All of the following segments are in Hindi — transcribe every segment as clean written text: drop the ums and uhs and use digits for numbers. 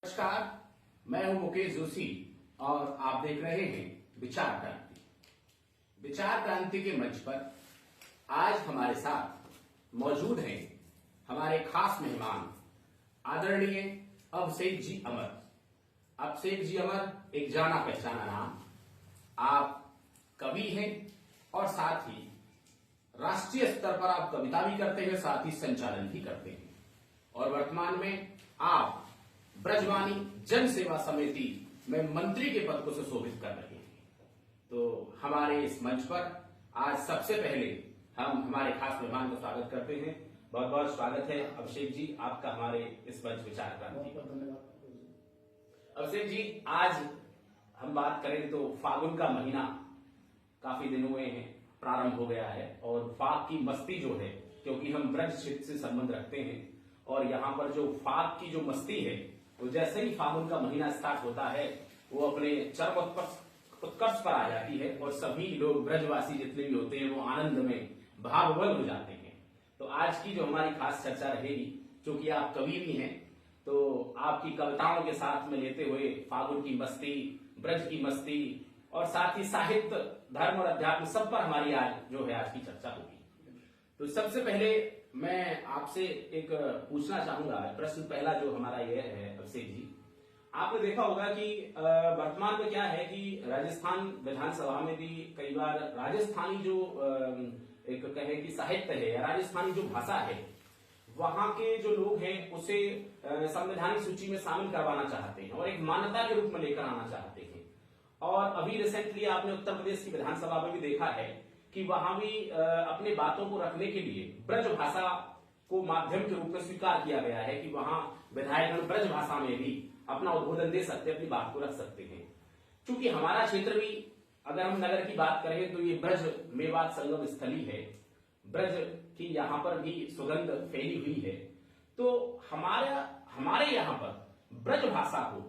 नमस्कार, मैं हूं मुकेश जोशी और आप देख रहे हैं विचार क्रांति। विचार क्रांति के मंच पर आज हमारे साथ मौजूद हैं हमारे खास मेहमान आदरणीय अभिषेक जी अमर। अभिषेक जी अमर एक जाना पहचाना नाम। आप कवि हैं और साथ ही राष्ट्रीय स्तर पर आप कविता भी करते हैं, साथ ही संचालन भी करते हैं और वर्तमान में आप ब्रजवाणी जन सेवा समिति में मंत्री के पद को सुशोभित कर रहे हैं। तो हमारे इस मंच पर आज सबसे पहले हम हमारे खास मेहमान का स्वागत करते हैं। बहुत बहुत स्वागत है अभिषेक जी आपका हमारे इस मंच विचार क्रांति पर। अभिषेक जी, आज हम बात करें तो फागुन का महीना काफी दिन हुए हैं, प्रारंभ हो गया है और फाग की मस्ती जो है, क्योंकि हम ब्रज क्षेत्र से संबंध रखते हैं और यहाँ पर जो फाग की जो मस्ती है वो जैसे ही फागुन का महीना स्टार्ट होता है वो अपने चरम उत्कर्ष पर आ जाती है और सभी लोग ब्रजवासी जितने भी होते हैं वो आनंद में भाववल हो जाते हैं। तो आज की जो हमारी खास चर्चा रहेगी, क्योंकि आप कवि भी हैं, तो आपकी कविताओं के साथ में लेते हुए फागुन की मस्ती, ब्रज की मस्ती और साथ ही साहित्य, धर्म और अध्यात्म सब पर हमारी आज जो है आज की चर्चा होगी। तो सबसे पहले मैं आपसे एक पूछना चाहूंगा, प्रश्न पहला जो हमारा ये है अभिषेक जी, आपने देखा होगा कि वर्तमान में क्या है कि राजस्थान विधानसभा में भी कई बार राजस्थानी जो एक कहे कि साहित्य है या राजस्थानी जो भाषा है वहां के जो लोग हैं उसे संवैधानिक सूची में शामिल करवाना चाहते हैं और एक मान्यता के रूप में लेकर आना चाहते हैं। और अभी रिसेंटली आपने उत्तर प्रदेश की विधानसभा में भी देखा है कि वहां भी अपने बातों को रखने के लिए ब्रज भाषा को माध्यम के रूप में स्वीकार किया गया है कि वहां विधायकगण ब्रज भाषा में भी अपना उद्बोधन दे सकते, अपनी बात को रख सकते हैं। क्योंकि हमारा क्षेत्र भी, अगर हम नगर की बात करें तो ये ब्रज मेवात संगम स्थली है, ब्रज की यहाँ पर भी सुगंध फैली हुई है। तो हमारे यहाँ पर ब्रज भाषा को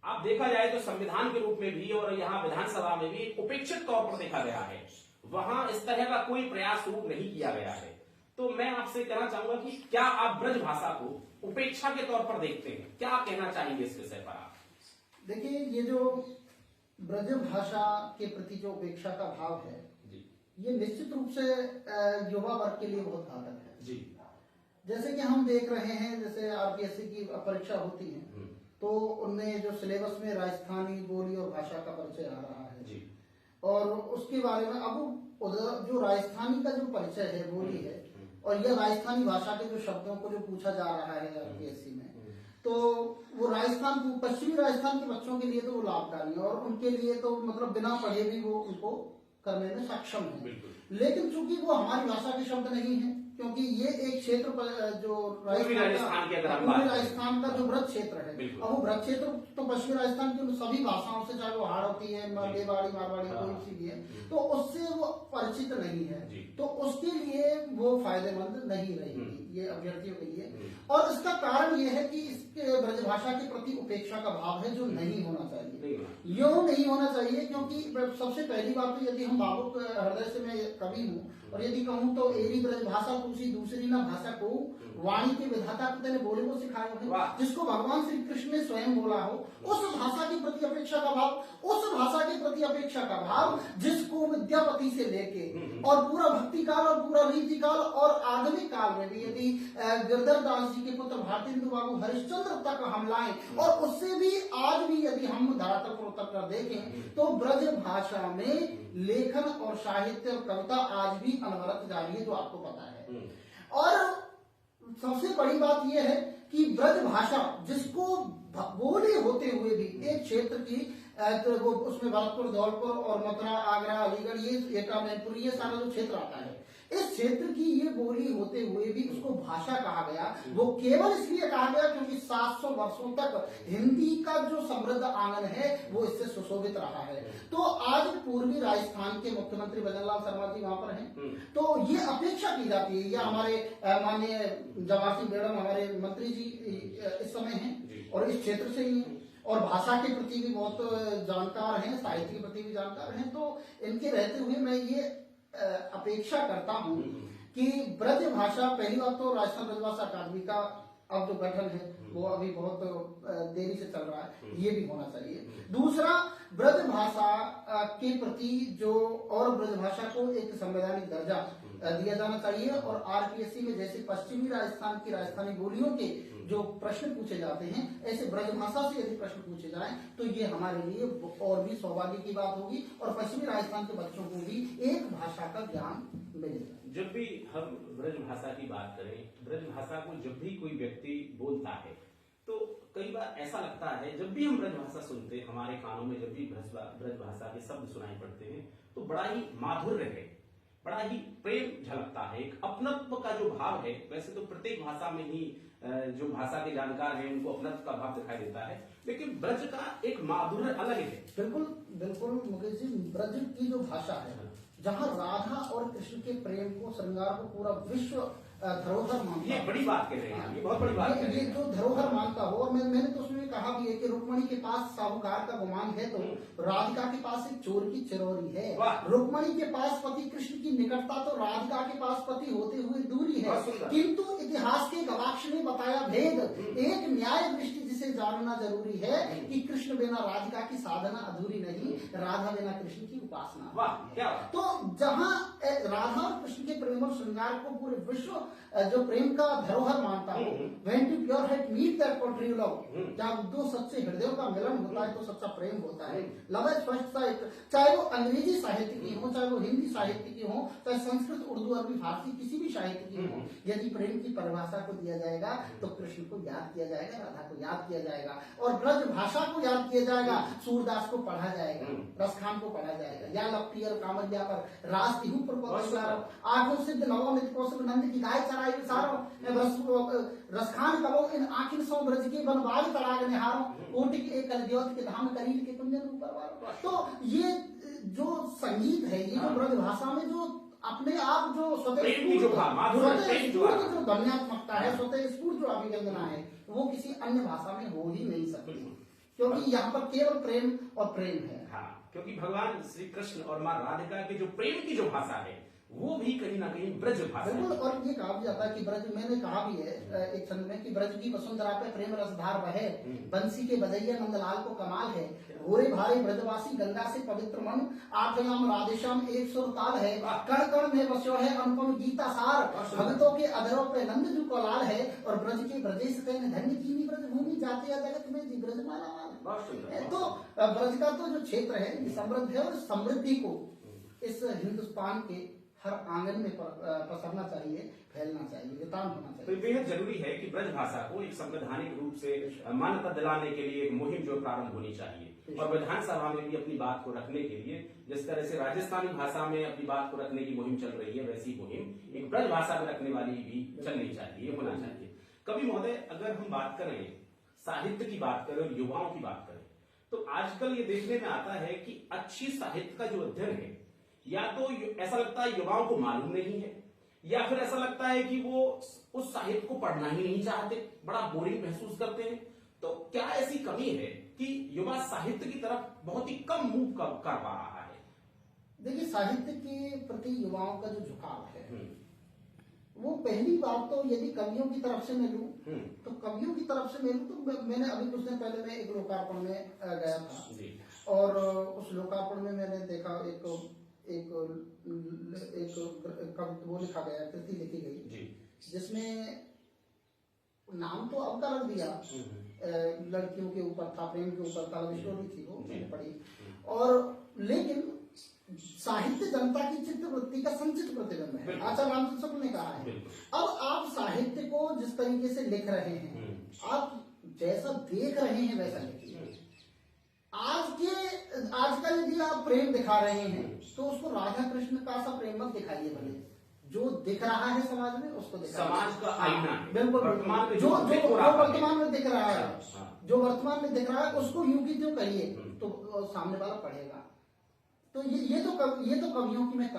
आप देखा जाए तो संविधान के रूप में भी और यहाँ विधानसभा में भी उपेक्षित तौर पर देखा गया है, वहां इस तरह का कोई प्रयास शुरू नहीं किया गया है। तो मैं आपसे कहना चाहूंगा कि क्या आप ब्रज भाषा को उपेक्षा के तौर पर देखते हैं, क्या कहना चाहेंगे इस विषय पर आप? देखिए, ये जो ब्रज भाषा के प्रति जो उपेक्षा का भाव है जी, ये निश्चित रूप से युवा वर्ग के लिए बहुत घातक है जी। जैसे कि हम देख रहे हैं, जैसे आरपीएससी की परीक्षा होती है तो उनमें जो सिलेबस में राजस्थानी बोली और भाषा का परिचय आ रहा है जी, और उसके बारे में अब उधर जो राजस्थानी का जो परिचय है, बोली है और यह राजस्थानी भाषा के जो शब्दों को जो पूछा जा रहा है आरपीएससी में, तो वो राजस्थान, पश्चिमी राजस्थान के बच्चों के लिए तो वो लाभकारी है और उनके लिए तो मतलब बिना पढ़े भी वो उनको करने में सक्षम है। लेकिन चूंकि वो हमारी भाषा के शब्द नहीं है, क्योंकि ये एक क्षेत्र जो राजस्थान का जो ब्रज क्षेत्र है, अब वो ब्रज क्षेत्र तो पश्चिमी राजस्थान की सभी भाषाओं से, चाहे वो हाड़ होती है, मेवाड़ी, मारवाड़ी, कोई सी भी है, तो उससे वो परिचित नहीं है, तो उसके लिए वो फायदेमंद नहीं रहेगी ये अभ्यर्थियों के लिए। और इसका कारण ये है कि इसके ब्रज भाषा के प्रति उपेक्षा का भाव है जो नहीं होना चाहिए। यूं नहीं होना चाहिए क्योंकि सबसे पहली बात तो यदि हम भावुक हृदय से, मैं कवि हूँ और यदि कहूँ तो एरी ब्रज भाषा कुछ दूसरी ना भाषा को वाणी के विधाता को तेने बोले को सिखाया है, जिसको भगवान श्री कृष्ण ने स्वयं बोला हो, उस भाषा के प्रति अपेक्षा का भाव, उस भाषा के प्रति अपेक्षा का भाव जिसको विद्यापति से लेके और पूरा भक्ति काल और पूरा रीति काल और आधुनिक काल में भी यदि गिरधर दास जी के पुत्र भारतेंदु बाबू हरिश्चंद्र तक हम लाएं और उससे भी आज भी यदि हम धरातल पर उतर कर देखें तो ब्रज भाषा में लेखन और साहित्य और कविता आज भी अनवरत जारी है, जो आपको पता है। और सबसे बड़ी बात यह है कि ब्रज भाषा जिसको बोली होते हुए भी एक क्षेत्र की तो वो उसमें भरतपुर, धौलपुर और मथुरा, आगरा, अलीगढ़, ये एटा, मैनपुर, ये सारा जो क्षेत्र आता है, इस क्षेत्र की ये बोली होते हुए भी उसको भाषा कहा गया। वो केवल इसलिए कहा गया क्योंकि 700 वर्षों तक हिंदी का जो समृद्ध आंगन है वो इससे सुशोभित रहा है। तो आज पूर्वी राजस्थान के मुख्यमंत्री भजनलाल शर्मा जी वहां पर हैं, तो ये अपेक्षा की जाती है, या हमारे माननीय जवाहर सिंह मैडम हमारे मंत्री जी इस समय हैं और इस क्षेत्र से ही हैं और भाषा के प्रति भी बहुत जानकार हैं, साहित्य के प्रति भी जानकार हैं। तो इनके रहते हुए मैं ये अपेक्षा करता हूं कि ब्रज भाषा, पहली बात तो राजस्थान ब्रजभाषा अकादमी का अब जो गठन है वो अभी बहुत देरी है, ये भी होना चाहिए। दूसरा, ब्रज भाषा के प्रति जो और ब्रज भाषा को एक संवैधानिक दर्जा दिया जाना चाहिए, और आरपीएससी में जैसे पश्चिमी राजस्थान की राजस्थानी बोलियों के जो प्रश्न पूछे जाते हैं, ऐसे ब्रजभाषा से यदि प्रश्न पूछे जाएं तो ये हमारे लिए और भी सौभाग्य की बात होगी, और पश्चिमी राजस्थान के बच्चों को भी एक भाषा का ज्ञान मिलेगा। जब भी हम ब्रज भाषा की बात करें, ब्रज भाषा को जब भी कोई व्यक्ति बोलता है तो कई बार ऐसा लगता है, जब भी हम ब्रज भाषा सुनते हैं, हमारे कानों में जब भी ब्रज भाषा के शब्द सुनाई पड़ते हैं तो बड़ा ही माधुर्य है, बड़ा ही प्रेम झलकता है, एक अपनत्व का जो भाव है। वैसे तो प्रत्येक भाषा में ही जो भाषा के जानकार हैं उनको अपनत्व का भाव दिखाई देता है, लेकिन ब्रज का एक माधुर्य अलग है। बिल्कुल बिल्कुल मुकेश जी, ब्रज की जो भाषा है, जहाँ राधा और कृष्ण के प्रेम को, श्रृंगार को पूरा विश्व धरोहर मानता है। ये बड़ी बात कह रहे हैं, ये बहुत बड़ी बात कह रहे हैं। ये जो धरोहर मानता हो, और मैंने तो उसमें कहा भी है कि रुक्मणी के पास साहूकार का गुमान है तो राधिका के पास एक चोर की चिरौरी है। रुक्मणी के पास पति कृष्ण की निकटता तो राधिका के पास पति होते हुए दूरी है, किंतु इतिहास के गवाक्ष ने बताया भेद, एक न्याय दृष्टि जिसे जानना जरूरी है कि कृष्ण बिना राधिका की साधना अधूरी नहीं, राधा बिना कृष्ण की उपासना। तो जहाँ राधा और कृष्ण के प्रेम और श्रृंगार को पूरे विश्व जो प्रेम का धरोहर मानता हूँ, when two pure heart meet that for true love, जब दो सच्चे हृदयों का मिलन होता है तो सच्चा प्रेम होता है। लव एट फर्स्ट साइट, चाहे वो अंग्रेजी साहित्य की हो, चाहे वो हिंदी साहित्य की हो, चाहे संस्कृत, उर्दू, अरबी, फारसी किसी भी साहित्य की हो, यदि प्रेम की परिभाषा को दिया जाएगा तो कृष्ण को याद किया जाएगा, राधा को याद किया जाएगा, और ब्रज भाषा को याद किया जाएगा, सूरदास को पढ़ा जाएगा, रसखान को पढ़ा जाएगा, या लपियर कामरिया पर रास तिहु पर आठों सिद्ध नवों नित्य कौशल नंद की गाय चराई सारो, रसखान करो इन आखिर सौ ब्रज के बनवाल तड़ाग निहारो, कोटि के एक अलद्योत के धाम करील के कुंजन ऊपर वारो। तो ये जो संगीत है, ये जो ब्रज भाषा में जो अपने आप जो स्वतः जो ध्वन्यात्मकता है, स्वतः स्फूर्त जो अभिव्यंजना है, वो किसी अन्य भाषा में हो ही नहीं सकती, क्योंकि यहाँ पर केवल प्रेम और प्रेम है। हाँ, क्योंकि भगवान श्री कृष्ण और माँ राधिका के जो प्रेम की जो भाषा है वो भी कहीं ना कहीं ब्रज भाषा है। और ये कहा भी जाता है कि ब्रज, मैंने कहा भी है एक छंद में कि ब्रज की वसुंधरा पे प्रेम रसधार बहे, बंसी के बजैया नंदलाल को कमाल है, घोरे भारे ब्रजवासी गंगा से पवित्र मन, आठयाम राधेश्याम एक सुर ताल है, कण कण में बस्यो है अनुपम गीता सार, भक्तों के अधरों पे नंद जू को लाल है, और ब्रज के ब्रजेश कहने धन्य कीनी ब्रज भूमि जाते या जगत में जी ब्रज माला माल। तो ब्रज का तो जो क्षेत्र है ये समृद्ध है, और समृद्धि को इस हिंदुस्तान के हर आंगन में पसरना चाहिए, फैलना चाहिए, वितान होना चाहिए। तो बेहद जरूरी है कि ब्रज भाषा को एक संवैधानिक रूप से मान्यता दिलाने के लिए एक मुहिम जो प्रारंभ होनी चाहिए, और विधानसभा में भी अपनी बात को रखने के लिए जिस तरह से राजस्थानी भाषा में अपनी बात को रखने की मुहिम चल रही है, वैसी मुहिम एक ब्रज भाषा में रखने वाली भी चलनी चाहिए, होना चाहिए। कवि महोदय, अगर हम बात करें साहित्य की बात करें, युवाओं की बात करें, तो आजकल ये देखने में आता है कि अच्छी साहित्य का जो अध्ययन है, या तो ऐसा लगता है युवाओं को मालूम नहीं है, या फिर ऐसा लगता है कि वो उस साहित्य को पढ़ना ही नहीं चाहते, बड़ा बोरिंग महसूस करते हैं। तो क्या ऐसी कमी है कि युवा साहित्य की तरफ बहुत ही कम मूव कर पा रहा है? देखिए, साहित्य के प्रति युवाओं का जो झुकाव है, वो पहली बात तो यदि कवियों की तरफ से मैं लूं तो कवियों की तरफ से मैं लूं तो मैंने अभी कुछ दिन पहले मैं एक लोकार्पण में गया था, और उस लोकार्पण में मैंने देखा एक वो लिखा गया, कृति लिखी गई, जिसमें नाम तो अब का रख दिया, लड़कियों के ऊपर था, प्रेम के ऊपर था, लव स्टोरी थी, वो मैंने पढ़ी, और लेकिन साहित्य जनता की चित्त वृत्ति का संचित प्रतिबिंब है, आचार्य रामचंद्र शुक्ल ने कहा है। अब आप साहित्य को जिस तरीके से लिख रहे हैं, आप जैसा देख रहे हैं वैसा लिखिए। आजकल यदि आप प्रेम दिखा रहे हैं तो उसको राधा कृष्ण का सा प्रेम मत दिखाइए, भले जो दिख रहा है समाज में उसको दिखाइए, समाज का आईना, बिल्कुल वर्तमान में जो वर्तमान में दिख रहा है, जो वर्तमान में दिख रहा है उसको यूं की त्यों कहिए तो सामने वाला पढ़ेगा। तो ये तो कवियों की मैं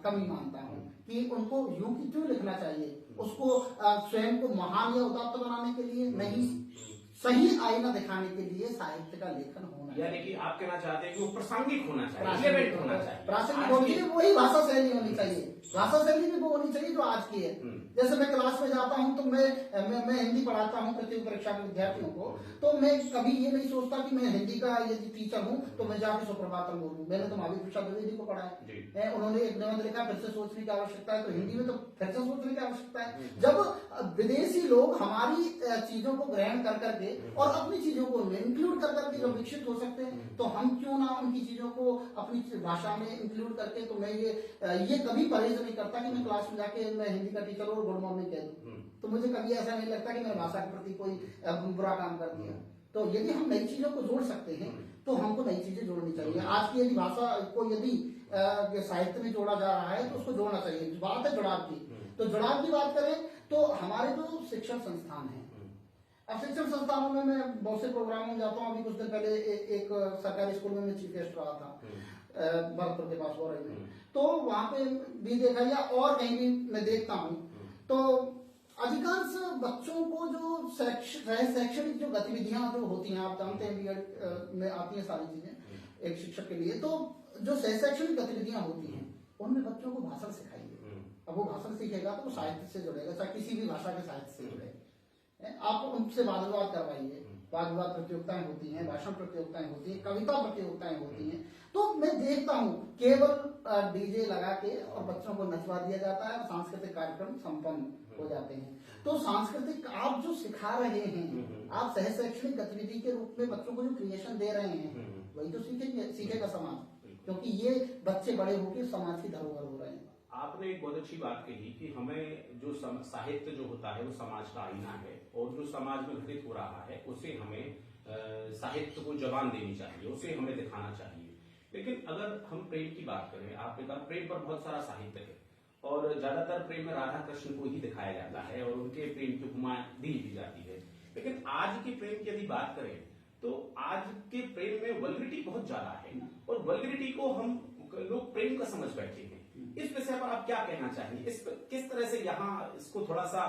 कमी मानता हूँ कि उनको यूं की क्यों लिखना चाहिए, उसको स्वयं को महान या उदात्त बनाने के लिए नहीं, सही आईना दिखाने के लिए साहित्य का लेखन होना चाहिए। यानी कि आप कहना चाहते हैं कि वो प्रासंगिक होना चाहिए, रिलेवेंट होना चाहिए, प्रासंगिक होनी चाहिए, वही भाषा शैली होनी चाहिए। भाषा शैली भी वो होनी चाहिए जो आज की है। जैसे मैं क्लास में जाता हूँ तो मैं हिंदी पढ़ाता हूँ प्रतियोगी परीक्षा के विद्यार्थियों को, तो मैं कभी ये नहीं सोचता कि मैं हिंदी का यदि टीचर हूँ तो मैं जाके सुप्रभातम बोलूँ। मैंने तो महावीर प्रसाद द्विवेदी को पढ़ा है, उन्होंने एक निबंध लिखा फिर से सोचने की आवश्यकता है, तो हिंदी में तो फिर से सोचने की आवश्यकता है। जब विदेशी लोग हमारी चीजों को ग्रहण कर करके और अपनी चीजों को इंक्लूड कर करके जब विकसित हो सकते हैं, तो हम क्यों ना उनकी चीजों को अपनी भाषा में इंक्लूड करके। तो मैं ये कभी परहेज नहीं करता कि मैं क्लास में जाके मैं हिंदी का टीचर और गुड मॉर्निंग कह दूं, तो मुझे कभी ऐसा नहीं लगता कि मैंने भाषा के प्रति कोई बुरा काम कर दिया। तो यदि हम नई चीजों को जोड़ सकते हैं तो हमको नई चीजें जोड़नी चाहिए। आज की यदि भाषा को यदि साहित्य में जोड़ा जा रहा है तो उसको जोड़ना चाहिए। बात है जुड़ाव की, तो जुड़ाव की बात करें तो हमारे जो शिक्षण संस्थान है, अब शिक्षण संस्थानों में मैं बहुत से प्रोग्रामों में जाता हूँ। अभी कुछ दिन पहले एक सरकारी स्कूल में मैं चीफ गेस्ट रहा था, भरतपुर के पास हो रही में, तो वहां पे भी देखा या और कहीं भी मैं देखता हूँ तो अधिकांश बच्चों को जो शैक्षणिक जो गतिविधियां जो होती हैं, आप जानते हैं बीएड में आती हैं सारी चीजें एक शिक्षक के लिए, तो जो शैक्षणिक गतिविधियां होती हैं उनमें बच्चों को भाषण सिखाइए। अब वो भाषण सीखेगा तो वो साहित्य से जुड़ेगा, चाहे किसी भी भाषा के साहित्य से जुड़ेगा। आप उनसे वाद विवाद करवाइए, वाद विवाद प्रतियोगिताएं होती हैं, भाषण प्रतियोगिताएं होती हैं, कविता प्रतियोगिताएं होती हैं, तो मैं देखता हूँ केवल डीजे लगा के और बच्चों को नचवा दिया जाता है, सांस्कृतिक कार्यक्रम संपन्न हो जाते हैं। तो सांस्कृतिक आप जो सिखा रहे हैं, आप सह शैक्षणिक गतिविधि के रूप में बच्चों को जो क्रिएशन दे रहे हैं, वही तो सीखेगा समाज, क्योंकि ये बच्चे बड़े होकर समाज की धरोहर हो रहे हैं। आपने एक बहुत अच्छी बात कही कि हमें जो साहित्य जो होता है वो समाज का आईना है, और जो समाज में घटित हो रहा है उसे हमें साहित्य को जबान देनी चाहिए, उसे हमें दिखाना चाहिए। लेकिन अगर हम प्रेम की बात करें, आपने कहा प्रेम पर बहुत सारा साहित्य है और ज्यादातर प्रेम में राधा कृष्ण को ही दिखाया जाता है और उनके प्रेम की उपमा दी जाती है। लेकिन आज के प्रेम की यदि बात करें तो आज के प्रेम में वल्गरिटी बहुत ज्यादा है, और वल्गरिटी को हम लोग प्रेम का समझ बैठे हैं। इस विषय पर आप क्या कहना चाहिए? इस किस तरह से यहाँ इसको थोड़ा सा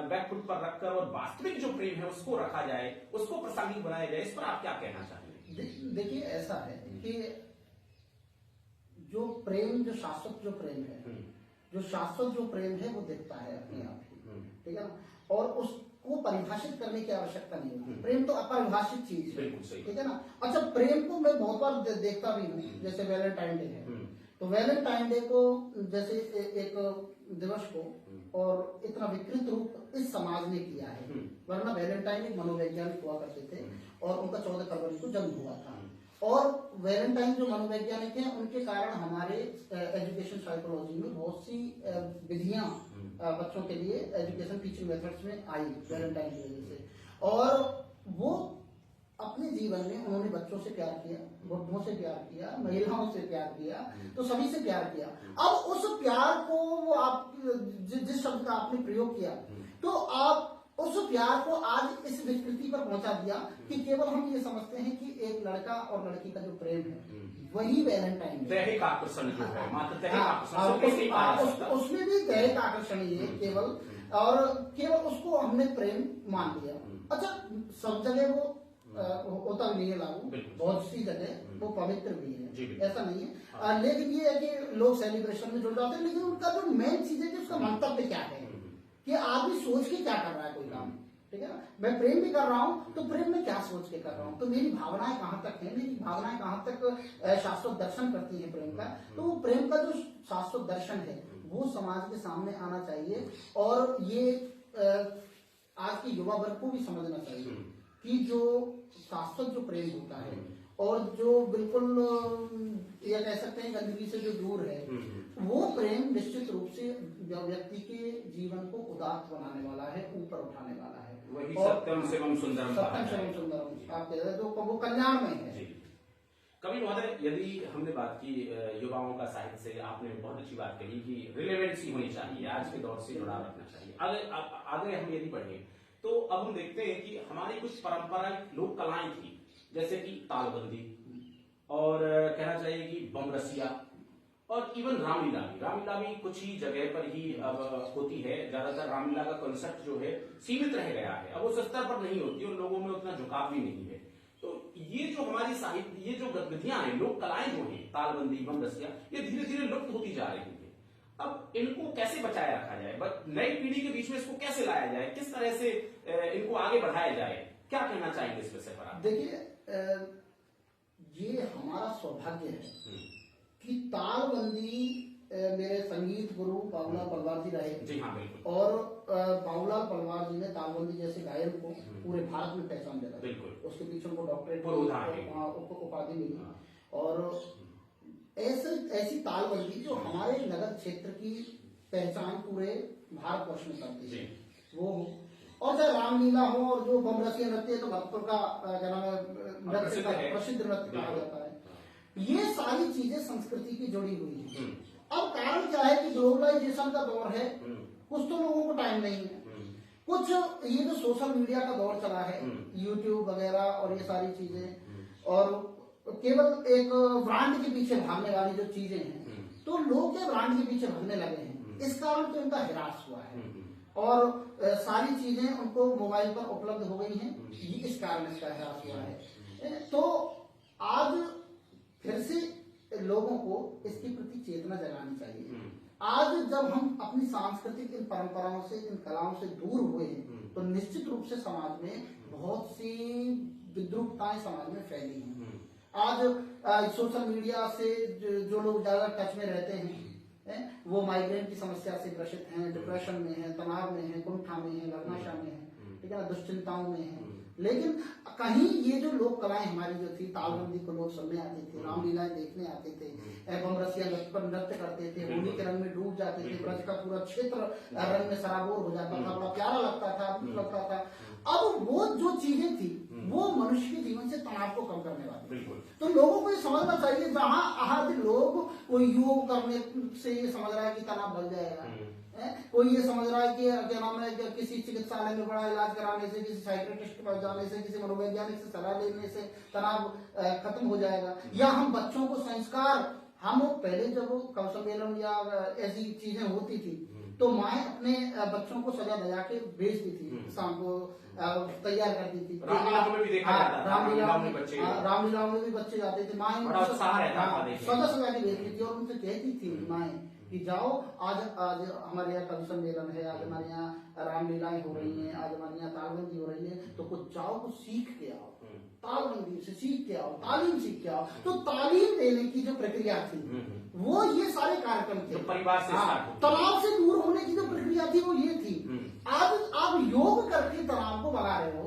बैकफुट पर रखकर और वास्तविक जो प्रेम है उसको रखा जाए, उसको प्रासंगिक बनाया जाए, इस पर आप क्या कहना चाहिए? देखिए ऐसा है कि जो प्रेम, जो शाश्वत जो प्रेम है, जो शाश्वत जो प्रेम है वो दिखता है अपने आप ही, ठीक है ना, और उसको परिभाषित करने की आवश्यकता नहीं होती। प्रेम तो अपरिभाषित चीज है, ठीक है ना। अच्छा, प्रेम को मैं बहुत बार देखता भी हूँ, जैसे वैलेंटाइन डे है, तो वैलेंटाइन डे को जैसे एक दिवस को और इतना विकृत रूप इस समाज ने किया है, वरना वैलेंटाइन एक मनोवैज्ञानिक हुआ करते थे और उनका 14 फरवरी को जन्म हुआ था। और वैलेंटाइन जो मनोवैज्ञानिक हैं उनके कारण हमारे एजुकेशन साइकोलॉजी में बहुत सी विधियां बच्चों के लिए एजुकेशन टीचिंग मेथड्स में आई वैलेंटाइन की वजह से। और वो अपने जीवन में उन्होंने बच्चों से प्यार किया, बुढ़ों से प्यार किया, महिलाओं से प्यार किया, तो सभी से प्यार किया। अब उस प्यार को वो आप जिस शब्द का आपने प्रयोग किया, तो आप उस प्यार को आज इस विकृति पर पहुंचा दिया कि केवल हम ये समझते हैं कि एक लड़का और लड़की का जो प्रेम है वही वैलेंटाइन दैहिक आकर्षण जो है, मात्र दैहिक आकर्षण, उसमें भी दैहिक आकर्षण ही है केवल, और केवल उसको हमने प्रेम मान लिया। अच्छा, सब जगह वो होता भी नहीं है लागू, बहुत सी जगह वो पवित्र भी है, ऐसा नहीं है। लेकिन ये है कि लोग सेलिब्रेशन में जुड़ जाते हैं, लेकिन उनका जो मेन चीज है कि उसका मंतव्य क्या है, कि आदमी सोच के क्या कर रहा है कोई काम, ठीक है ना। मैं प्रेम भी कर रहा हूँ तो प्रेम में क्या सोच के कर रहा हूँ, तो मेरी भावनाएं कहाँ तक है, मेरी भावनाएं कहाँ तक शाश्वत दर्शन करती है प्रेम का। तो वो प्रेम का जो शाश्वत दर्शन है वो समाज के सामने आना चाहिए, और ये आज के युवा वर्ग को भी समझना चाहिए कि जो शाश्वत जो प्रेम होता है और जो बिल्कुल ये कह सकते हैं गंदगी से जो दूर है, वो प्रेम निश्चित रूप से व्यक्ति के जीवन को उदात्त बनाने वाला है, ऊपर उठाने वाला है। वही सत्यम शिवम सुंदरम, सत्यम शिवम सुंदरम आप कह रहे हैं, तो वो कल्याण में है। कवि महोदय, यदि हमने बात की युवाओं का साहित्य से, आपने बहुत अच्छी बात कही कि रिलेवेंसी होनी चाहिए, आज के दौर से जुड़ाव रखना चाहिए। आगे हम यदि पढ़े तो अब हम देखते हैं कि हमारी कुछ पारंपरिक लोक कलाएं थी, जैसे कि तालबंदी, और कहना चाहिए कि बमरसिया, और इवन रामलीला भी कुछ ही जगह पर ही अब होती है। ज्यादातर रामलीला का कॉन्सेप्ट जो है सीमित रह गया है, अब उस स्तर पर नहीं होती और लोगों में उतना झुकाव भी नहीं है। तो ये जो हमारी साहित्य, ये जो गतिविधियां हैं, लोक कलाएं जो हैं, तालबंदी, बम रसिया, ये धीरे धीरे लुप्त होती जा रही है। अब इनको कैसे बचाए रखा जाए, नई पीढ़ी के बीच में इसको कैसे लाया जाए, किस तरह से इनको आगे बढ़ाया जाए, क्या कहना चाहेंगे इस विषय पर आप? देखिए, ये हमारा सौभाग्य है कि तालबंदी मेरे संगीत गुरु बाबूलाल पलवार जी रहे। जी हाँ, बिल्कुल। और बाबूलाल पलवार जी ने तालबंदी जैसे गायन को पूरे भारत में पहचान दिला। बिल्कुल। उसके पीछे उनको डॉक्टरेट उपाधि मिली। और ऐसी तालबंदी जो हमारे नगर क्षेत्र की पहचान पूरे भारतवर्ष में करती है, वो और चाहे रामलीला हो और जो बम रसिया नृत्य है, तो भरतपुर का क्या नाम है, प्रसिद्ध नृत्य कहा जाता है। ये सारी चीजें संस्कृति की जुड़ी हुई है। अब कारण क्या है कि ग्लोबलाइजेशन का दौर है, कुछ तो लोगों को टाइम नहीं है, कुछ ये जो सोशल मीडिया का दौर चला है, यूट्यूब वगैरह और ये सारी चीजें, और केवल एक ब्रांड के पीछे भागने वाली जो चीजें हैं, तो लोग क्या ब्रांड के पीछे भागने लगे हैं। इस कारण तो इनका ह्रास हुआ है और सारी चीजें उनको मोबाइल पर उपलब्ध हो गई हैं, इस कारण इसका ह्रास हुआ है। तो आज फिर से लोगों को इसके प्रति चेतना जगानी चाहिए। आज जब हम अपनी सांस्कृतिक इन परंपराओं से, इन कलाओं से दूर हुए हैं, तो निश्चित रूप से समाज में बहुत सी विद्रूपताएं समाज में फैली हैं। आज सोशल मीडिया से जो लोग ज्यादा टच में रहते हैं, वो माइग्रेन की समस्या से ग्रसित हैं, डिप्रेशन में हैं, तनाव में हैं, कुंठा में हैं, लग्नाशा में हैं, ठीक है ना, दुश्चिंताओं में हैं। लेकिन कहीं ये जो लोक कलाएं हमारी जो थी, तालबंदी को लोग सुनने आते थे, रामलीलाएं देखने आते थे, बम रसिया नृत्य करते थे, होली के रंग में डूब जाते थे, ब्रज का पूरा क्षेत्र रंग में सराबोर हो जाता था, बड़ा प्यारा लगता था, अद्भुत लगता था। अब वो जो चीजें थी वो मनुष्य के जीवन से तनाव को कम करने वाली। तो लोगों को ये समझना चाहिए, जहां आज लोग कोई योग करने से ये समझ रहा है कि तनाव बढ़ जाएगा, कोई ये समझ रहा है कि क्या नाम है, किसी चिकित्सालय में बड़ा इलाज कराने से, किसी साइकियाट्रिस्ट के पास जाने से, किसी मनोवैज्ञानिक से सलाह लेने से तनाव खत्म हो जाएगा, या हम बच्चों को संस्कार, हम पहले जब कवि सम्मेलन या ऐसी चीजें होती थी तो माए अपने बच्चों को सजा दजा के भेजती थी, शाम को तैयार करती थी। रामलीलाओं में भी देखा जाता था, रामलीलाओं में भी बच्चे जाते थे, माए सजा सजा के भेजती थी और उनसे कहती थी माए कि जाओ, आज हमारे यहाँ कवि सम्मेलन है, आज हमारे यहाँ रामलीलाएं हो रही हैं, आज हमारे यहाँ तालबंदी हो रही है, तो कुछ जाओ, कुछ सीख के आओ, तालबंदी से सीख के आओ, तालीम सीख के आओ। तो तालीम देने की जो प्रक्रिया थी वो ये सारे कार्यक्रम थे, परिवार से तनाव से दूर होने की जो प्रक्रिया थी वो ये थी। आज आप योग करके तनाव को भगा रहे हो,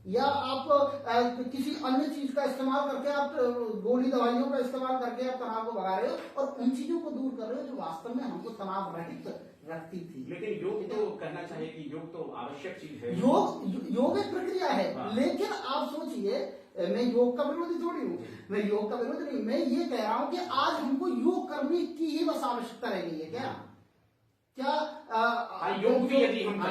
या आप किसी अन्य चीज का इस्तेमाल करके, आप गोली दवाइयों का इस्तेमाल करके आप तनाव को भगा रहे हो और उन चीजों को दूर कर रहे हो जो वास्तव में हमको तनाव रहित रखती थी। लेकिन योग तो कहना चाहिए कि योग तो आवश्यक चीज है। योग एक प्रक्रिया है, लेकिन आप सोचिए, मैं योग का विरोधी थोड़ी हूँ, मैं योग का विरोधी नहीं, मैं ये कह रहा हूँ कि आज हमको योग करने की ही बस आवश्यकता रह गई है। योग भी यदि हम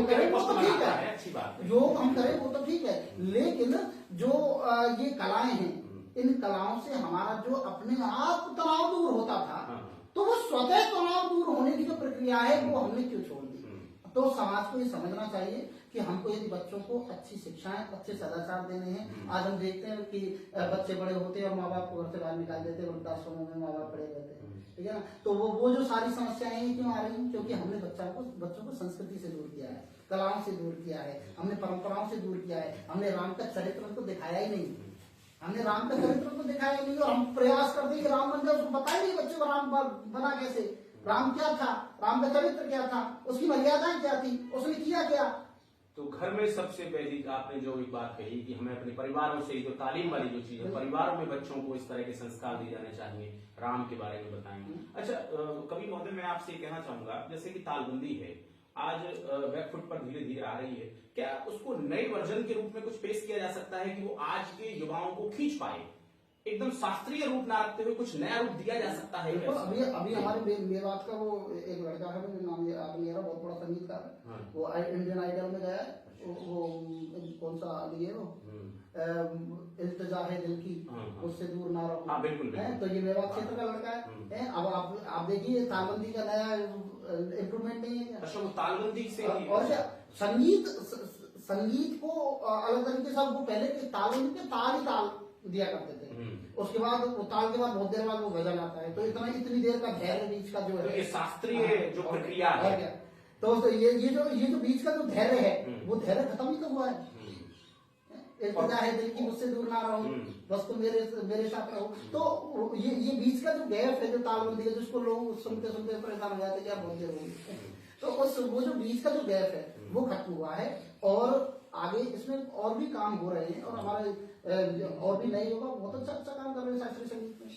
करें, वो तो ठीक है, अच्छी बात है, योग हम करें वो तो ठीक है, लेकिन जो ये कलाएं हैं, इन कलाओं से हमारा जो अपने आप तनाव दूर होता था, तो वो स्वतः तनाव दूर होने की जो प्रक्रिया है वो हमने क्यों छोड़ दी। तो समाज को ये समझना चाहिए कि हमको यदि बच्चों को अच्छी शिक्षाएं, अच्छे सदाचार देने हैं। आज हम देखते हैं कि बच्चे बड़े होते हैं और माँ बाप को घर से बाहर निकाल देते हैं, वृद्धाश्रमों में माँ बाप पड़े रहते हैं, ठीक है ना। तो वो जो सारी समस्याएं क्यों आ रही हैं, क्योंकि हमने बच्चों को संस्कृति से दूर किया है, कलाओं से दूर किया है, हमने परंपराओं से दूर किया है, हमने राम का चरित्र उनको दिखाया ही नहीं, हमने राम का चरित्र उनको दिखाया ही नहीं। और हम प्रयास करते कि राम बन जाए, उसको बताया नहीं बच्चे को राम बना कैसे, राम क्या था, राम का चरित्र क्या था, उसकी मर्यादाएं क्या थी, उसने किया क्या। तो घर में सबसे पहली आपने जो एक बात कही कि हमें अपने परिवारों से जो तालीम वाली जो चीज है, परिवारों में बच्चों को इस तरह के संस्कार दिए जाने चाहिए, राम के बारे में बताएंगे। अच्छा, कवि महोदय, मैं आपसे कहना चाहूंगा, जैसे कि तालबंदी है, आज बैकफुट पर धीरे धीरे आ रही है, क्या उसको नए वर्जन के रूप में कुछ पेश किया जा सकता है कि वो आज के युवाओं को खींच पाए, एकदम शास्त्रीय रूप ना रखते हुए कुछ नया रूप दिया जा सकता है? अभी हमारे मेवात का वो एक लड़का है, नाम मेरा बहुत बड़ा संगीतकार है, वो इंडियन आइडल में गया है, वो कौन सा अभी है वो इल्तिजा है दिल की उससे दूर ना रहो। हाँ, बिल्कुल, है तो ये मेवात क्षेत्र का लड़का है। अब आप देखिए तालबंदी का नया इम्प्रूवमेंट नहीं है क्या? अच्छा, वो तालबंदी से और क्या संगीत को अलग तरीके से वो पहले के तालबंदी पे ताल ही ताल दिया करते थे, उसके बाद वो ताल के बाद बहुत देर बाद वो गजल आता है, तो इतनी देर का धैर्य बीच का जो है ये शास्त्रीय जो प्रक्रिया है, तो ये जो बीच का जो धैर्य है वो धैर्य खत्म ही तो हुआ है। इल्तिजा है दिल की मुझसे दूर ना रहो, बस तुम मेरे साथ रहो। तो ये बीच का जो गैप है, जो तालबंदी है, जिसको लोग सुनते सुनते परेशान हो जाते क्या बोलते होंगे, तो वो जो बीच का जो गैप है वो खत्म हुआ है। और आगे इसमें और भी काम हो रहे हैं और हमारे और भी नए युवा बहुत अच्छा काम कर रहे हैं शास्त्रीय संगीत में।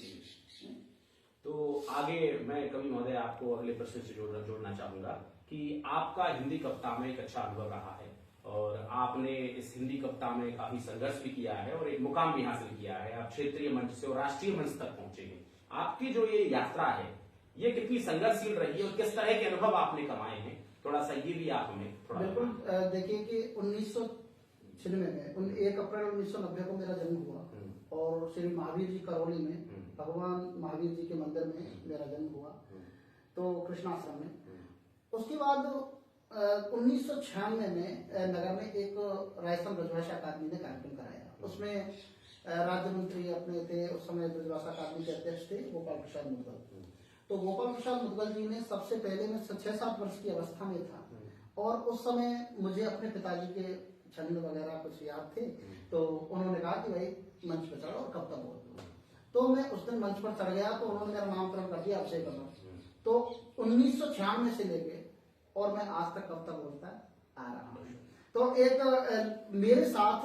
तो आगे मैं कवि महोदय आपको अगले प्रश्न से जोड़ना चाहूंगा कि आपका हिंदी कविता में एक अच्छा अनुभव रहा है और आपने इस हिंदी कविता में काफी संघर्ष भी किया है और एक मुकाम भी हासिल किया है। आप क्षेत्रीय मंच से और राष्ट्रीय मंच तक पहुंचे हैं। आपकी जो ये यात्रा है ये कितनी संघर्षशील रही है और किस तरह के अनुभव आपने कमाए हैं, थोड़ा सा ये भी आप हमें थोड़ा। बिल्कुल, देखिए कि 1996 में 1 अप्रैल 1990 को मेरा जन्म हुआ और श्री महावीर जी करौली में भगवान महावीर जी के मंदिर में मेरा जन्म हुआ, तो कृष्णाश्रम में। उसके बाद 1996 में नगर में एक राजस्थान ब्रजभाषा अकादमी ने कार्यक्रम कराया। उसमें राज्य मंत्री अपने थे उस समय, ब्रजभाषा अकादमी के अध्यक्ष थे गोपाल प्रसाद मुदगल। तो गोपाल प्रसाद मुदगल जी ने सबसे पहले, मैं 6-7 वर्ष की अवस्था में था और उस समय मुझे अपने पिताजी के छंद वगैरह कुछ याद थे, तो उन्होंने कहा कि भाई मंच पर चढ़ो और कविता बोलो। तो मैं उस दिन मंच पर चढ़ गया तो उन्होंने मेरा नामकरण कर दिया अक्षय कमल। तो 1996 से लेके और मैं आज तक कविता बोलता आ रहा हूँ। तो एक मेरे साथ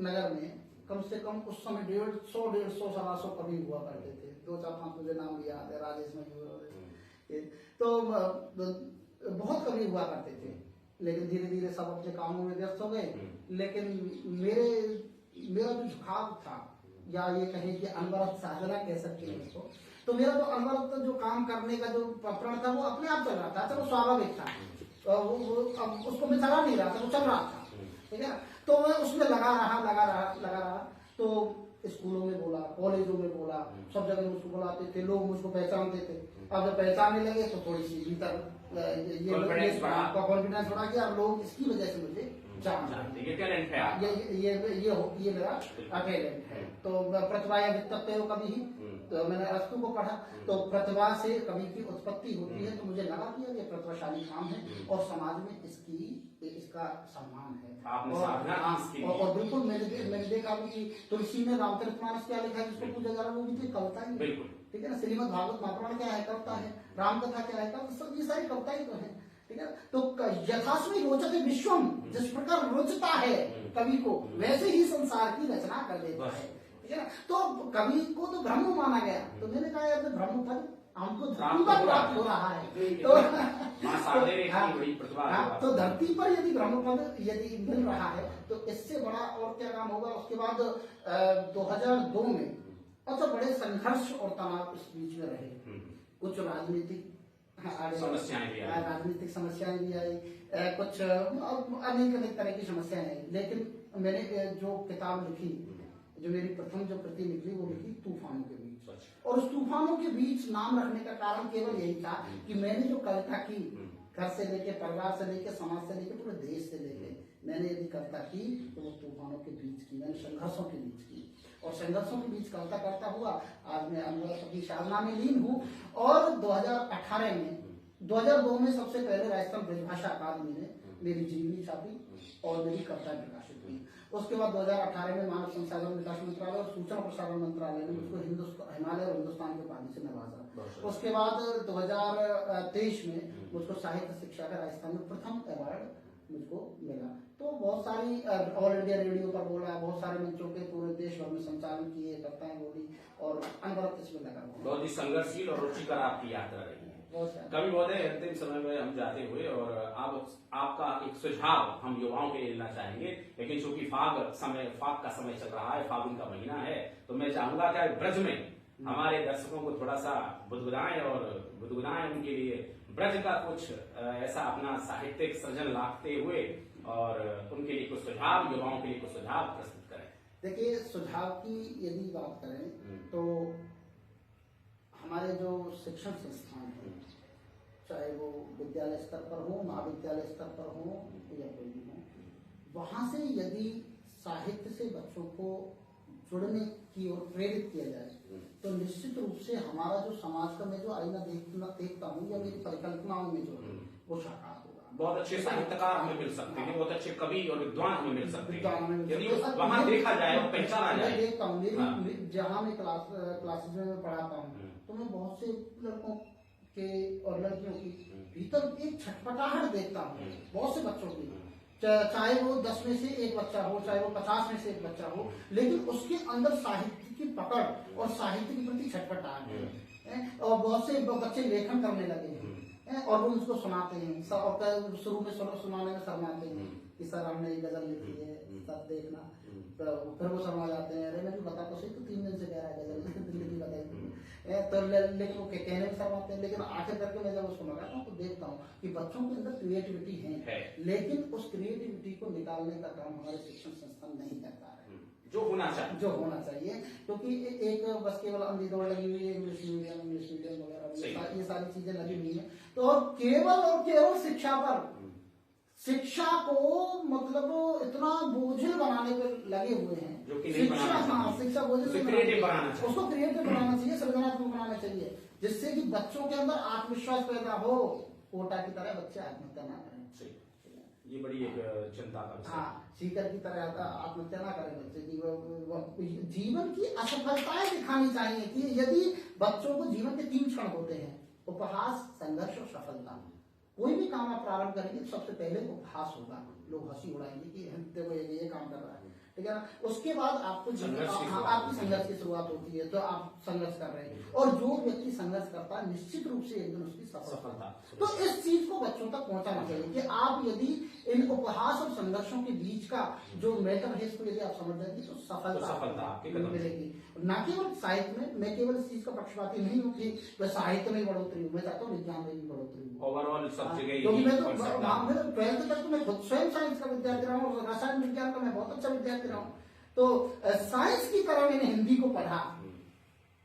नगर में कम से कम उस समय 150-150 कवि हुआ करते थे। 2-4-5 मुझे नाम याद है, राजेश मयूर, तो बहुत कवि हुआ करते थे, लेकिन धीरे धीरे सब अपने कामों में व्यस्त हो गए। लेकिन मेरा जो झुकाव था, या ये कहें कि अनवरत साधना कह सकते हैं उसको, तो मेरा जो अनवरत जो काम करने का जो प्रण था वो अपने आप चल रहा था, वो स्वाभाविक था, वो उसको मैं चला नहीं रहा था, वो चल रहा था, ठीक है। तो मैं उसमें लगा रहा। तो स्कूलों में बोला, कॉलेजों में बोला, सब जगह मुझको बुलाते थे, लोग मुझको पहचानते थे। अब जब पहचानने लगे तो थोड़ी सी भीतर कॉन्फिडेंस बढ़ा गया और लोग इसकी वजह से मुझे जानते, ये टैलेंट है, ये मेरा टैलेंट है। तो प्रतिभा या वित्तत्व कवि ही, तो मैंने अरस्तु को पढ़ा, तो प्रतिभा से कवि की उत्पत्ति होती है। तो मुझे लगा कि ये प्रतिभाशाली काम है और समाज में इसका सम्मान है। और बिल्कुल मैंने देखा कि तुलसी में रामचरितमानस क्या लिखा है, जिसको पूजा जा रहा है, वो भी तो कविता ही है, ठीक है ना। श्रीमद् भागवत महापुराण क्या है, कविता है। रामकथा क्या है, कविता, सब ये सारी कविता ही तो है, ठीक है। तो यथास्मै रोचते विश्वम, जिस प्रकार रोचता है कवि को, वैसे ही संसार की रचना कर देता है, ठीक है ना। तो कवि को तो ब्रह्म माना गया, तो मैंने कहा यार ब्रह्म पद हमको धरती पर प्राप्त हो रहा है, तो धरती पर यदि ब्रह्म पद यदि मिल रहा है तो इससे बड़ा और क्या काम होगा। उसके बाद 2002 में अच्छा बड़े संघर्ष और तनाव इस बीच में रहे, कुछ राजनीतिक समस्याएं भी आई, कुछ अनेक तरह की समस्याएं आई। लेकिन मैंने जो किताब लिखी, जो मेरी प्रथम जो कृति निकली, वो लिखी तूफानों के बीच। और उस तूफानों के बीच नाम रखने का कारण केवल यही था कि मैंने जो कविता की, घर से लेके, परिवार से लेके, समाज से लेके, पूरे देश से लेके, मैंने यदि कविता की तो वो तूफानों के बीच की, मैंने संघर्षों के बीच की। और संघर्षों के बीच कविता करता हुआ आज मैं अनवरत अपनी साधना में लीन हूँ। और 2002 में सबसे पहले राजस्थान ब्रजभाषा अकादमी ने मेरी जीवनी छापी और मेरी कविता प्रकाशित हुई। उसके बाद 2018 में मानव संसाधन विकास मंत्रालय और सूचना प्रसारण मंत्रालय ने मुझको हिमालय और हिंदुस्तान के उपाधि से नवाजा। उसके बाद 2023 में मुझको साहित्य शिक्षा का राजस्थान में प्रथम अवार्ड मुझको मिला। तो बहुत सारी ऑल इंडिया रेडियो पर बोला, बहुत सारे मंचों के पूरे देश भर में संचालन किए, कविताएं बोली और अनवरत इसमें लगा। बहुत ही संघर्षशील और रुचिकर आपकी यात्रा रही है। कवि महोदय, अंतिम समय में हम जाते हुए और आपका एक सुझाव हम युवाओं के लिए लेना चाहेंगे, लेकिन चूंकि फाग का समय चल रहा है, फागुन का महीना है, तो मैं चाहूंगा कि ब्रज में हमारे दर्शकों को थोड़ा सा बुदबुदाएं उनके लिए ब्रज का कुछ ऐसा अपना साहित्यिक सृजन लाते हुए और उनके लिए कुछ सुझाव, युवाओं के लिए कुछ सुझाव प्रस्तुत करें। देखिए, सुझाव की यदि बात करें तो हमारे जो शिक्षण संस्थान है, चाहे वो विद्यालय स्तर पर हो, महाविद्यालय स्तर पर हो या कोई भी हो, वहां से यदि साहित्य से बच्चों को जुड़ने की ओर प्रेरित किया जाए तो निश्चित रूप से हमारा जो समाज का मैं जो आईना देखता हूँ या मेरी परिकल्पनाओं में जो है वो साकार होगा। बहुत अच्छे साहित्यकार हमें मिल सकते हैं, बहुत अच्छे कवि और विद्वान हमें मिल सकते हैं यदि तो वहां देखा जाए और पहचाना जाए। मैं देखता हूँ जहाँ मैं क्लासेस में पढ़ाता हूँ तो मैं बहुत से लड़कों के और लड़कियों की भीतर एक छटपटाहट देखता हूँ, बहुत से बच्चों की, चाहे वो 10 में से एक बच्चा हो, चाहे वो 50 में से एक बच्चा हो, लेकिन उसके अंदर साहित्य की पकड़ और साहित्य के प्रति छटपटाहट है। और बहुत से बच्चे लेखन करने लगे हैं और वो उसको सुनाते हैं और शुरू में सुनाने में शर्माते हैं कि सर हमने ये गजल लिखी है, सब देखना, तो फिर वो शर्मा जाते हैं, अरे मैं भी बता तो सही, तो 3 दिन से कह रहा है गजल दिल्ली की बताई तो लेकिन वो कहने में शर्माते हैं। लेकिन आखिर करके मैं जब उसको लगाता हूँ तो देखता हूँ कि बच्चों के अंदर क्रिएटिविटी है, लेकिन उस क्रिएटिविटी को निकालने का काम हमारे शिक्षण संस्थान नहीं कर पा रहे, जो होना चाहिए, क्योंकि एक बस केवल अंधी दौड़ लगी हुई है, इंग्लिश मीडियम वगैरह ये सारी चीजें लगी हुई है, तो केवल शिक्षा को मतलब इतना बोझिल बनाने पर लगे हुए हैं, जो कि शिक्षा बोझिल उसको क्रिएटिव बनाना चाहिए, सृजनात्मक बनाना चाहिए, जिससे कि बच्चों के अंदर आत्मविश्वास पैदा हो, कोटा की तरह बच्चे आत्महत्या ना करें। ये बड़ी एक चिंता का विषय। हाँ, सीकर की तरह आत्महत्या ना करें बच्चे की, जीवन की असफलताएं दिखानी चाहिए कि यदि बच्चों को जीवन के 3 क्षण होते हैं, उपहास, संघर्ष और सफलता। कोई भी काम आप प्रारंभ करेंगे तो सबसे पहले उपहास होगा, लोग हंसी उड़ाएंगे कि देखो ये काम कर रहा है, ठीक है ना। उसके बाद आपको आपकी संघर्ष की शुरुआत होती है, तो आप संघर्ष कर रहे हैं, और जो व्यक्ति संघर्ष करता है निश्चित रूप से एक दिन उसकी सफलता। तो इस चीज को बच्चों तक पहुंचाना चाहिए कि आप यदि इन उपहास और संघर्षों के बीच का जो मैटर है इसको यदि आप समझ जाएंगे तो सफलता मिलेगी। न केवल साहित्य में, मैं केवल इस चीज का पक्षपाती नहीं हूँ कि मैं साहित्य में बढ़ोतरी हूँ, मैं चाहता हूँ विज्ञान में भी बढ़ोतरी हूँ, ओवरऑल सब जगह। क्योंकि मैं तो 12th तक तो मैं खुद स्वयं साइंस का विद्यार्थी रहा हूँ, रसायन विज्ञान का मैं बहुत अच्छा विद्यार्थी रहा हूँ, तो साइंस की तरह मैंने हिंदी को पढ़ा,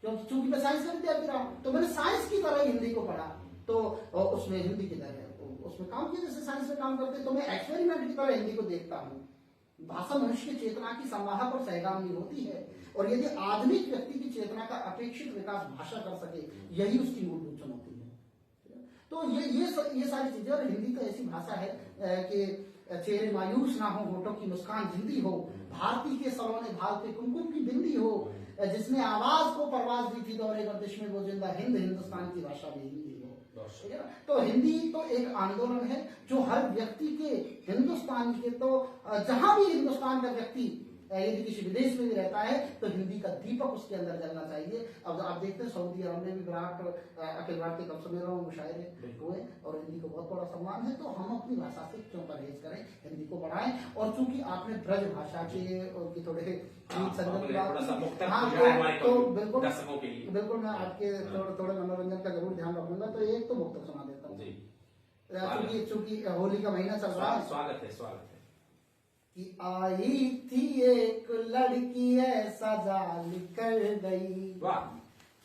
क्योंकि मैं साइंस का विद्यार्थी रहा हूँ, तो मैंने साइंस की तरह हिंदी को पढ़ा, तो उसमें हिंदी की तरह उसमें काम किया जैसे साइंस में काम करते, तो मैं एक्सपेरिमेंट की तरह हिंदी को देखता हूँ। भाषा मनुष्य की चेतना की संवाहक और सहगामी होती है, और यदि आधुनिक व्यक्ति की चेतना का अपेक्षित विकास भाषा कर सके, यही उसकी मूलभूत चुनौती है। तो ये सारी चीजें, और हिंदी तो ऐसी भाषा है कि चेहरे मायूस ना हो, होठों की मुस्कान जिंदी हो, भारती के सलोने भाल पे कुमकुम की बिंदी हो, जिसने आवाज को परवाज दी थी दौरे गर्दिश में वो जिंदा हिंद, हिंदुस्तान की भाषा भी हिंदी हो। तो हिंदी तो एक आंदोलन है जो हर व्यक्ति के, हिंदुस्तान के, तो जहां भी हिंदुस्तान का व्यक्ति यदि किसी विदेश में भी रहता है तो हिंदी का दीपक उसके अंदर जलना चाहिए। अब आप देखते हैं सऊदी अरब में भी विराट अखिल भारतीय कवि सम्मेलन में मुशायरे हुए और हिंदी को बहुत बड़ा सम्मान है, तो हम अपनी भाषा से क्यों परहेज करें, हिंदी को बढ़ाएं। और चूंकि आपने ब्रज भाषा के थोड़े तो बिल्कुल मैं आपके थोड़े मनोरंजन का जरूर ध्यान रखूंगा, तो एक तो मुक्त सुना देता हूँ, चूंकि होली का महीना चल रहा है। स्वागत है कि आई थी एक लड़की ऐसा जाल कर गई,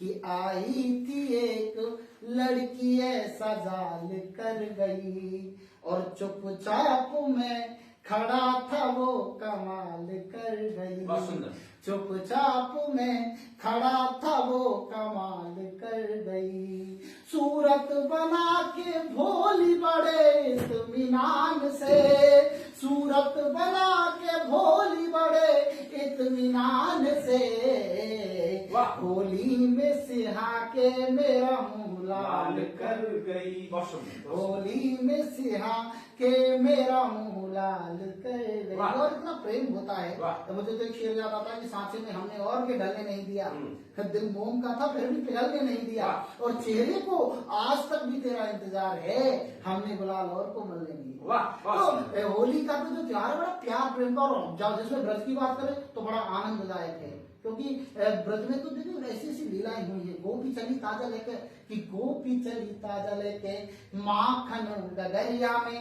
कि आई थी एक लड़की ऐसा जाल कर गई, और चुपचाप में खड़ा था वो कमाल कर गई, चुपचाप में खड़ा था वो कमाल कर गई, सूरत बना के भोली बड़े इत्मीनान से, सूरत बना के भोली बड़े इत्मीनान से, होली में सिहा के मेरा मुंह लाल कर गई, होली में सिहा के मेरा मुंह लाल कर गई। और इतना प्रेम होता है, तो मुझे तो एक शेर याद आता है कि सांचे में हमने और के ढलने नहीं दिया, दिल मोम का था फिर भी पिघलने नहीं दिया, और चेहरे को आज तक भी तेरा इंतजार है, हमने गुलाल और को मलने नहीं दिया। तो होली का तो जो त्योहार है बड़ा प्यार प्रेम का, और जिसमें ब्रज की बात करें तो बड़ा आनंददायक है, क्योंकि क्योंकि ब्रज में तो देखो ऐसी ऐसी लीलाएं हुई है। गोपी चली ताजा लेके, कि गोपी चली ताजा लेके माखन डगरिया में,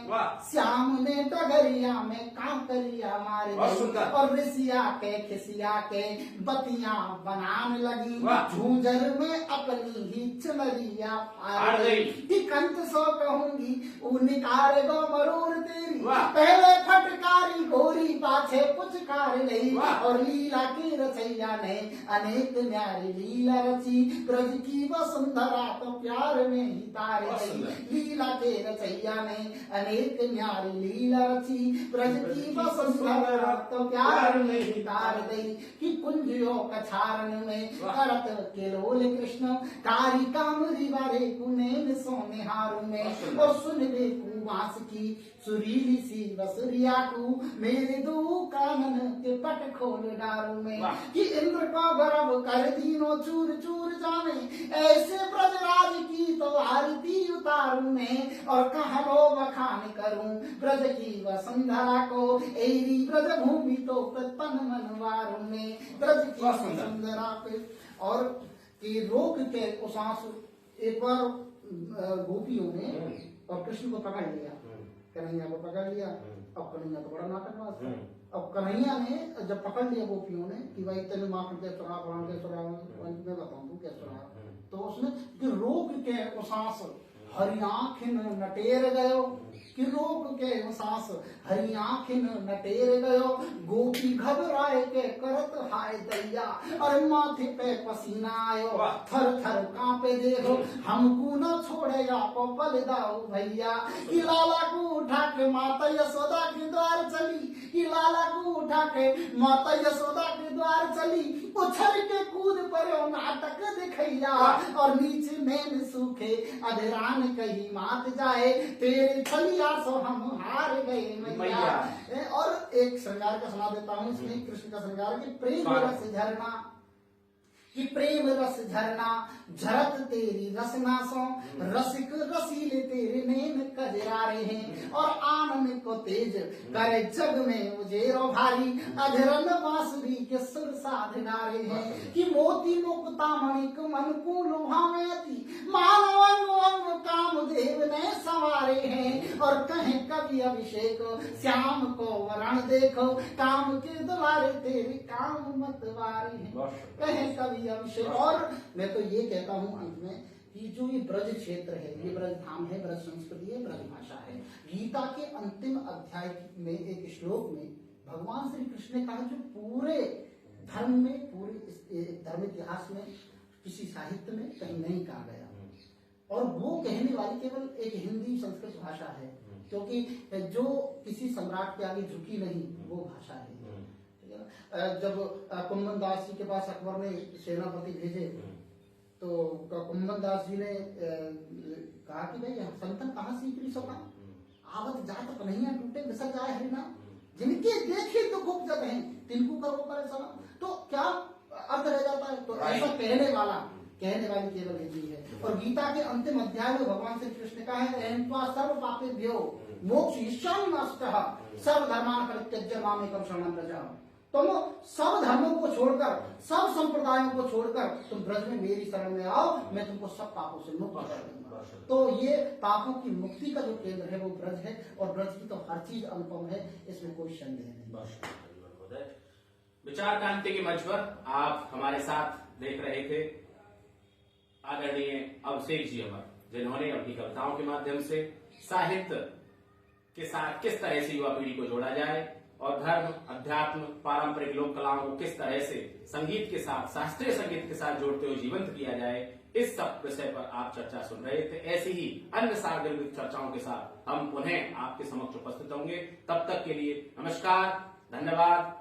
श्याम ने डगरिया में कांकरिया मारे और ऋषिया के खिसिया के बतियां बनाने लगी, झूझर में अपनी ही चुनरिया फाड़ गई, कि कंत सो कहूंगी निकारे गो मरूर तेरी, पहले फटकारी गोरी पाछे पुचकार गई, और लीला की रचैया ने अनेक न्यारी लीला रची, ब्रज की वसुंधरा तो प्यार में ही तार गई, लीला के रचैया ने अनेक न्यारी लीला रची, ब्रज की वसुंधरा तो प्यार में ही तार गई, कि कुंजों कछारन में करत केलोल कृष्ण, कारी कामरी वारे कुनेन सोनेहार में, और सुन ले कुवास की सुरीली सी बसुरिया को, मेरे दो कानन के पट खोल डारू में, कि इंद्र को गर्भ कर दीनो चूर चूर जाने, ऐसे ब्रजराज की तो आरती उतारू में, और कहलो बखान करूं ब्रज की वसुंधरा को, एरी ब्रज भूमि तो तन मन वारू में, ब्रज की वसुंधरा पे। और कि रोक के उसास एक बार गोपियों ने और कृष्ण को पकड़ लिया, कन्हैया को पकड़ लिया। अब कन्हैया तो बड़ा नाटकबाज था। अब कन्हैया ने जब पकड़ लिया गोपियों ने कि भाई तेरे माखन के चुरा प्राण के चुरा, मैं बताऊं तू क्या चुरा, तो उसने कि रोक के उसास हरि आँखिन नटेर गयो, कि रोक के उसास हरि आँखिन नटेर गयो, गोपी घबराए के करत हाय दैया, और माथे पे पसीना आयो, थर थर कांपे देखो, हमको न छोड़े आपो बल दाऊ भैया, कि लाला को उठा के माता यशोदा के द्वार चली, कि लाला को उठा के माता यशोदा के द्वार चली, उछल के कूद पड़ो नाटक दिखैया, और नीचे नैन सूखे अधरान कही मात जाए, तेरे छलिया सो हम हार गए मैया। और एक श्रृंगार का सुना देता हूँ इसमें, कृष्ण का श्रृंगार, की प्रेम रस झरना, कि प्रेम रस झरना झरत तेरी रसना सो, रसिक रसीले तेरे नैन कजरारे हैं, और आनंद को तेज करे जग में उजेरो भारी, अधरन बांसुरी के सुर साध गारे हैं, कि मोती मुक्ता मणिक मन को लुभावती, मानव अंग अंग कामदेव ने संवारे हैं, और कहे कवि अभिषेक श्याम को वरण देखो, काम के द्वारे तेरे काम मतवारे हैं, कहे कवि अभिषेक। और मैं तो ये कहता हूँ अंत में कि जो ये ब्रज क्षेत्र है, ये ब्रज धाम है, ब्रज संस्कृति है, ब्रज भाषा है। गीता के अंतिम अध्याय में एक श्लोक में भगवान श्री कृष्ण ने कहा जो पूरे धर्म में, पूरे धर्म इतिहास में, किसी साहित्य में कहीं नहीं कहा गया, और वो कहने वाली केवल एक हिंदी संस्कृत भाषा है, क्योंकि जो किसी सम्राट के आगे झुकी नहीं वो भाषा है। जब कुंभन दास जी के पास अकबर ने सेनापति भेजे, तो कुंभन दास जी ने कहा कि भाई संतन कहाँ सीकरी सका, आवत जात कन्हैया टूटे विसर जाए हरिना, जिनके देखे तो खूब जब हैं तिनको करो करे सलाम, तो क्या अर्थ रह जाता है। तो ऐसा कहने वाली केवल हिंदी है। और गीता के अंतिम अध्याय में भगवान श्री कृष्ण का है सर्व पापेभ्यो मोक्ष ईशान नष्टः सर्व धर्मान परित्यज्य मामेकं शरणं व्रज, तुम सब धर्मों को छोड़कर, सब संप्रदायों को छोड़कर तुम ब्रज में मेरी शरण में आओ, मैं तुमको सब पापों से मुक्त कर दूंगा। तो ये पापों की मुक्ति का जो केंद्र है वो ब्रज है, और ब्रज की तो हर चीज अनुपम है, इसमें कोई संदेह नहीं। विचार क्रांति के मंच पर आप हमारे साथ देख रहे थे आदरणीय अभिषेक जी अमर, जिन्होंने अपनी कविताओं के माध्यम से साहित्य के साथ किस तरह से युवा पीढ़ी को जोड़ा जाए, और धर्म, अध्यात्म, पारंपरिक लोक कलाओं को किस तरह से संगीत के साथ, शास्त्रीय संगीत के साथ जोड़ते हुए जीवंत किया जाए, इस सब विषय पर आप चर्चा सुन रहे थे। ऐसी ही अन्य सार्वजनिक चर्चाओं के साथ हम पुनः आपके समक्ष उपस्थित होंगे। तब तक के लिए नमस्कार, धन्यवाद।